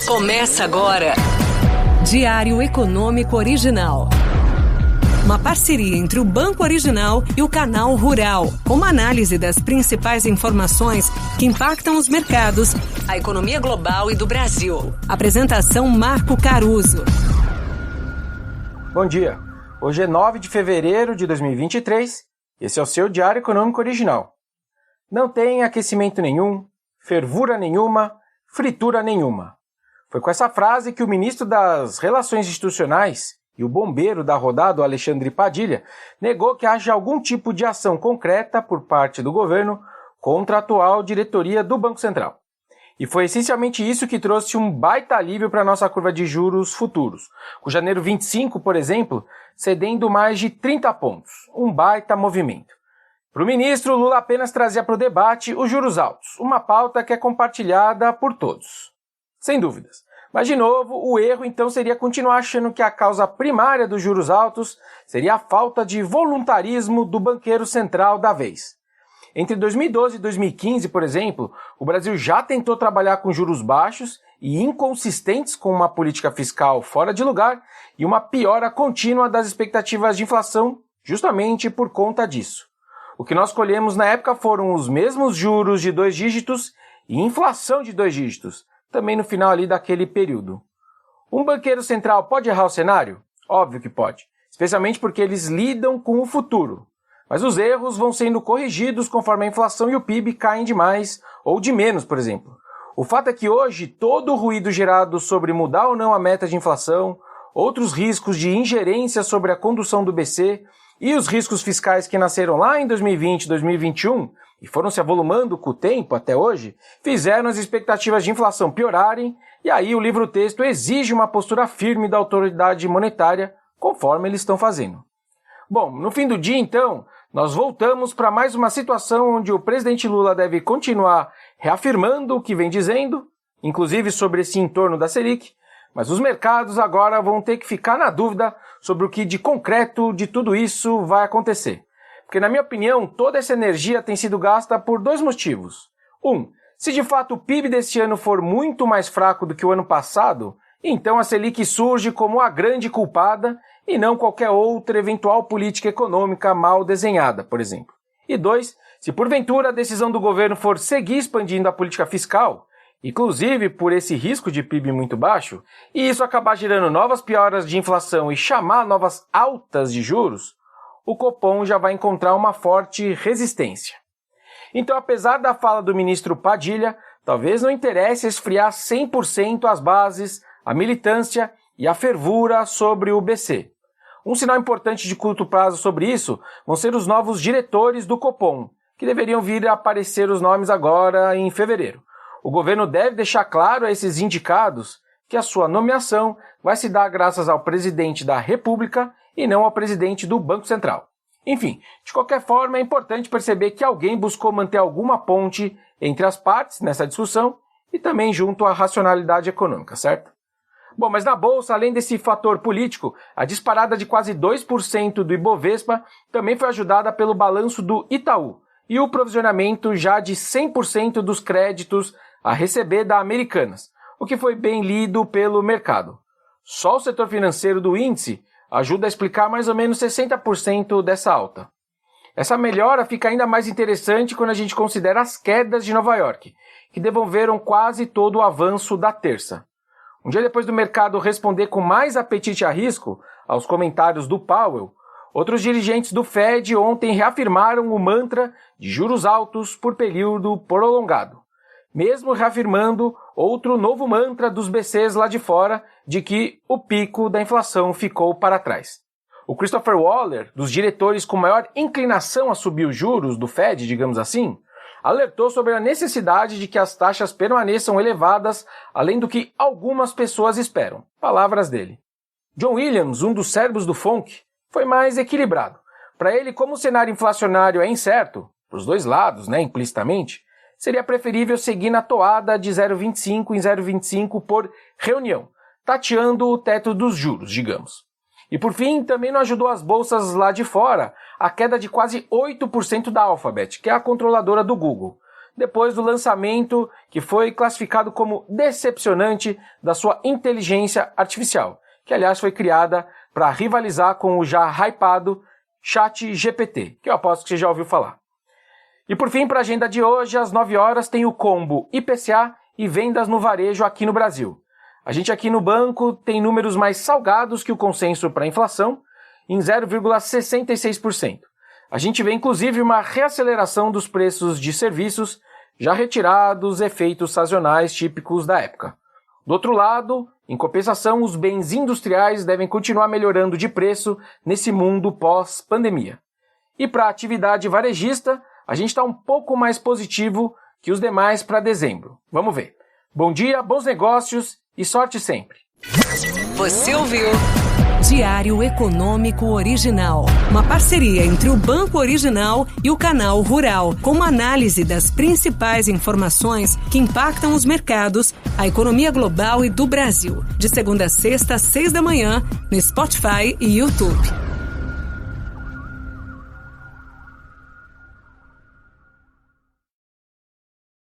Começa agora. Diário Econômico Original. Uma parceria entre o Banco Original e o Canal Rural, com uma análise das principais informações que impactam os mercados, a economia global e do Brasil. Apresentação Marco Caruso. Bom dia. Hoje é 9 de fevereiro de 2023. Esse é o seu Diário Econômico Original. Não tem aquecimento nenhum, fervura nenhuma, fritura nenhuma. Foi com essa frase que o ministro das Relações Institucionais e o bombeiro da rodada, Alexandre Padilha, negou que haja algum tipo de ação concreta por parte do governo contra a atual diretoria do Banco Central. E foi essencialmente isso que trouxe um baita alívio para a nossa curva de juros futuros, com janeiro 25, por exemplo, cedendo mais de 30 pontos, um baita movimento. Para o ministro, Lula apenas trazia para o debate os juros altos, uma pauta que é compartilhada por todos. Sem dúvidas. Mas, de novo, o erro então seria continuar achando que a causa primária dos juros altos seria a falta de voluntarismo do banqueiro central da vez. Entre 2012 e 2015, por exemplo, o Brasil já tentou trabalhar com juros baixos e inconsistentes com uma política fiscal fora de lugar e uma piora contínua das expectativas de inflação justamente por conta disso. O que nós colhemos na época foram os mesmos juros de 2 dígitos e inflação de 2 dígitos, também no final ali daquele período. Um banqueiro central pode errar o cenário? Óbvio que pode, especialmente porque eles lidam com o futuro. Mas os erros vão sendo corrigidos conforme a inflação e o PIB caem de mais ou de menos, por exemplo. O fato é que hoje todo o ruído gerado sobre mudar ou não a meta de inflação, outros riscos de ingerência sobre a condução do BC e os riscos fiscais que nasceram lá em 2020 e 2021 e foram se avolumando com o tempo até hoje, fizeram as expectativas de inflação piorarem e aí o livro-texto exige uma postura firme da autoridade monetária, conforme eles estão fazendo. Bom, no fim do dia, então, nós voltamos para mais uma situação onde o presidente Lula deve continuar reafirmando o que vem dizendo, inclusive sobre esse entorno da Selic, mas os mercados agora vão ter que ficar na dúvida sobre o que de concreto de tudo isso vai acontecer. Porque, na minha opinião, toda essa energia tem sido gasta por 2 motivos. Se de fato o PIB deste ano for muito mais fraco do que o ano passado, então a Selic surge como a grande culpada e não qualquer outra eventual política econômica mal desenhada, por exemplo. E 2, se porventura a decisão do governo for seguir expandindo a política fiscal, inclusive por esse risco de PIB muito baixo, e isso acabar gerando novas pioras de inflação e chamar novas altas de juros, o Copom já vai encontrar uma forte resistência. Então, apesar da fala do ministro Padilha, talvez não interesse esfriar 100% as bases, a militância e a fervura sobre o BC. Um sinal importante de curto prazo sobre isso vão ser os novos diretores do Copom, que deveriam vir a aparecer os nomes agora em fevereiro. O governo deve deixar claro a esses indicados que a sua nomeação vai se dar graças ao presidente da República e não ao presidente do Banco Central. Enfim, de qualquer forma, é importante perceber que alguém buscou manter alguma ponte entre as partes nessa discussão e também junto à racionalidade econômica, certo? Bom, mas na Bolsa, além desse fator político, a disparada de quase 2% do Ibovespa também foi ajudada pelo balanço do Itaú e o provisionamento já de 100% dos créditos a receber da Americanas, o que foi bem lido pelo mercado. Só o setor financeiro do índice ajuda a explicar mais ou menos 60% dessa alta. Essa melhora fica ainda mais interessante quando a gente considera as quedas de Nova York, que devolveram quase todo o avanço da terça. Um dia depois do mercado responder com mais apetite a risco aos comentários do Powell, outros dirigentes do Fed ontem reafirmaram o mantra de juros altos por período prolongado, mesmo reafirmando outro novo mantra dos BCs lá de fora de que o pico da inflação ficou para trás. O Christopher Waller, dos diretores com maior inclinação a subir os juros do Fed, digamos assim, alertou sobre a necessidade de que as taxas permaneçam elevadas além do que algumas pessoas esperam. Palavras dele. John Williams, um dos cérebros do FONC, foi mais equilibrado. Para ele, como o cenário inflacionário é incerto, para os dois lados, implicitamente, seria preferível seguir na toada de 0,25 em 0,25 por reunião, tateando o teto dos juros, digamos. E por fim, também não ajudou as bolsas lá de fora a queda de quase 8% da Alphabet, que é a controladora do Google. depois do lançamento que foi classificado como decepcionante da sua inteligência artificial, que aliás foi criada para rivalizar com o já hypado ChatGPT, que eu aposto que você já ouviu falar. E por fim, para a agenda de hoje, às 9 horas, tem o combo IPCA e vendas no varejo aqui no Brasil. A gente aqui no banco tem números mais salgados que o consenso para a inflação, em 0,66%. A gente vê inclusive uma reaceleração dos preços de serviços, já retirados efeitos sazonais típicos da época. Do outro lado, em compensação, os bens industriais devem continuar melhorando de preço nesse mundo pós-pandemia. E para a atividade varejista, a gente está um pouco mais positivo que os demais para dezembro. Vamos ver. Bom dia, bons negócios e sorte sempre. Você ouviu Diário Econômico Original, uma parceria entre o Banco Original e o Canal Rural, com uma análise das principais informações que impactam os mercados, a economia global e do Brasil. De segunda a sexta, às 6 da manhã, no Spotify e YouTube.